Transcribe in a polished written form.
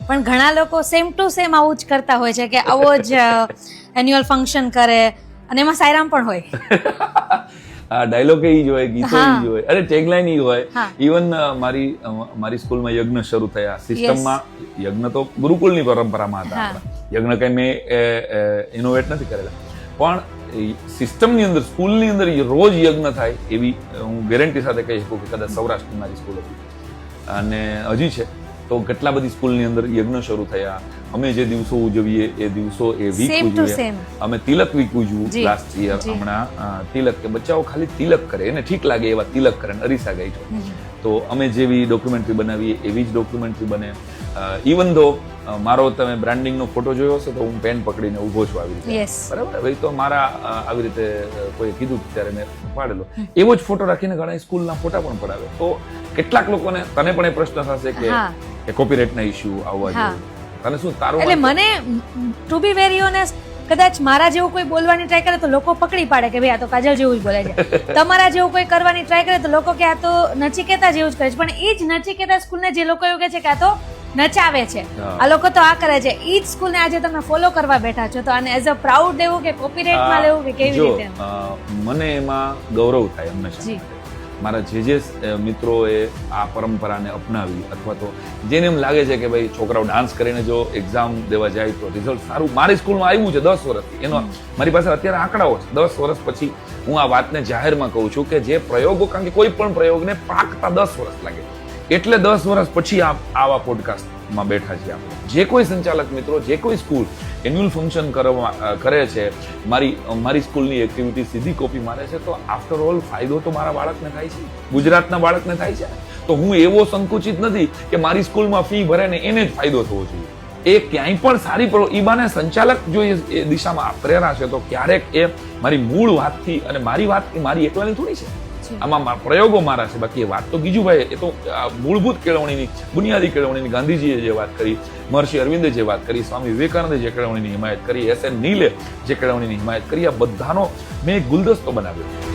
પણ ઘણા લોકો સેમ ટુ સેમ આવું જ કરતા હોય છે કે આવો જ એન્યુઅલ ફંક્શન કરે અને એમાં સાયરામ પણ હોય. આ ડાયલોગ એ જ હોય, ગીતો એ જ હોય, અરે ટેગલાઈન એ હોય. ઇવન મારી સ્કૂલમાં યજ્ઞ શરૂ થયા. સિસ્ટમમાં યજ્ઞ તો ગુરુકુળની પરંપરામાં હતા આપણા. યજ્ઞ કઈ મેં ઇનોવેટ નથી કરેલા, પણ સિસ્ટમની અંદર, સ્કૂલની અંદર રોજ યજ્ઞ થાય એવી હું ગેરંટી સાથે કહી શકું કે કદાચ સૌરાષ્ટ્રની મારી સ્કૂલ હતી અને હજી છે. તો કેટલા બધી સ્કૂલની અંદર યજ્ઞ શરૂ થયા. અમે જે દિવસો ઉજવીએ એ દિવસો એ વીક ઉજવીએ. અમે તિલક વીક ઉજવું લાસ્ટ યર. હમણાં તિલક કે બચ્ચાઓ ખાલી તિલક કરે, એને ઠીક લાગે એવા તિલક કરે, અરીસા ગાઈ છે. તો અમે જેવી ડોક્યુમેન્ટરી બનાવીએ એવી જ ડોક્યુમેન્ટરી બને. ઇવન ધો મારો તમે બ્રાન્ડિંગનો ફોટો જોયો હશે તો હું પેન પકડીને ઊભો છું આવી રીતે, બરાબર. ભાઈ તો મારા આવી રીતે કોઈ કીધું ત્યારે મેં પાડેલો એવો જ ફોટો રાખીને ઘણા સ્કૂલના ફોટા પણ પડાવે. તો કેટલાક લોકોને, તને પણ એ પ્રશ્ન થશે કે કોપીરાઇટના ઇશ્યુ આવવા જોઈએ, તને શું તારું? એટલે મને ટુ બી વેરી ઓનેસ્ટ, કદાચ મારા જેવું કોઈ બોલવાની ટ્રાય કરે તો લોકો પકડી પાડે કે ભાઈ આ તો કાજલ જેવું જ બોલે છે. તમારા જેવું કોઈ કરવાની ટ્રાય કરે તો લોકો કે આ તો નચિકેતા જેવું જ કરે છે. પણ એ જ નચિકેતા સ્કૂલને જે લોકો એવું કહે છે કે આ તો નચાવે છે, આ લોકો તો આ કરે છે, ઈ જ સ્કૂલને આજે તમે ફોલો કરવા બેઠા છો, તો આને એઝ અ પ્રાઉડ લેવું કે કોપીરાઇટમાં લેવું કે કેવી રીતે? મને એમાં ગૌરવ થાય હંમેશા. મારા જે મિત્રોએ આ પરંપરાને અપનાવી, અથવા તો જેને એમ લાગે છે કે ભાઈ છોકરાઓ ડાન્સ કરીને જો એક્ઝામ દેવા જાય તો રિઝલ્ટ સારું. મારી સ્કૂલમાં આવ્યું છે 10 વર્ષથી, એનો મારી પાસે અત્યારે આંકડાઓ છે. 10 વર્ષ પછી હું આ વાતને જાહેરમાં કહું છું કે જે પ્રયોગો, કારણ કે કોઈ પણ પ્રયોગને પાકતા 10 વર્ષ લાગે, એટલે 10 વર્ષ પછી આવા પોડકાસ્ટમાં બેઠા છીએ આપણે. જે કોઈ સંચાલક મિત્રો, જે કોઈ સ્કૂલ એન્યુઅલ ફંક્શન કરે છે, મારી સ્કૂલની એક્ટિવિટી સીધી કોપી મારે છે, તો આફ્ટર ઓલ ફાયદો તો મારા બાળકને થાય છે, ગુજરાતના બાળકને થાય છે. તો હું એવો સંકુચિત નથી કે મારી સ્કૂલમાં ફી ભરે ને એને જ ફાયદો થવો જોઈએ. એ ક્યાંય પણ સારી ઈબાને સંચાલક જો એ દિશામાં પ્રેરણા છે તો ક્યારેક એ મારી મૂળ વાતથી અને મારી વાતથી મારી એકલાની થોડી છે. આમાં પ્રયોગો મારા છે, બાકી એ વાત તો ગીજુભાઈ, એ તો મૂળભૂત કેળવણીની, બુનિયાદી કેળવણીની ગાંધીજીએ જે વાત કરી, મહર્ષિ અરવિંદે જે વાત કરી, સ્વામી વિવેકાનંદે જે કેળવણીની હિમાયત કરી, SN નીલે જે કેળવણીની હિમાયત કરી, આ બધાનો મેં એક ગુલદસ્તો બનાવ્યો.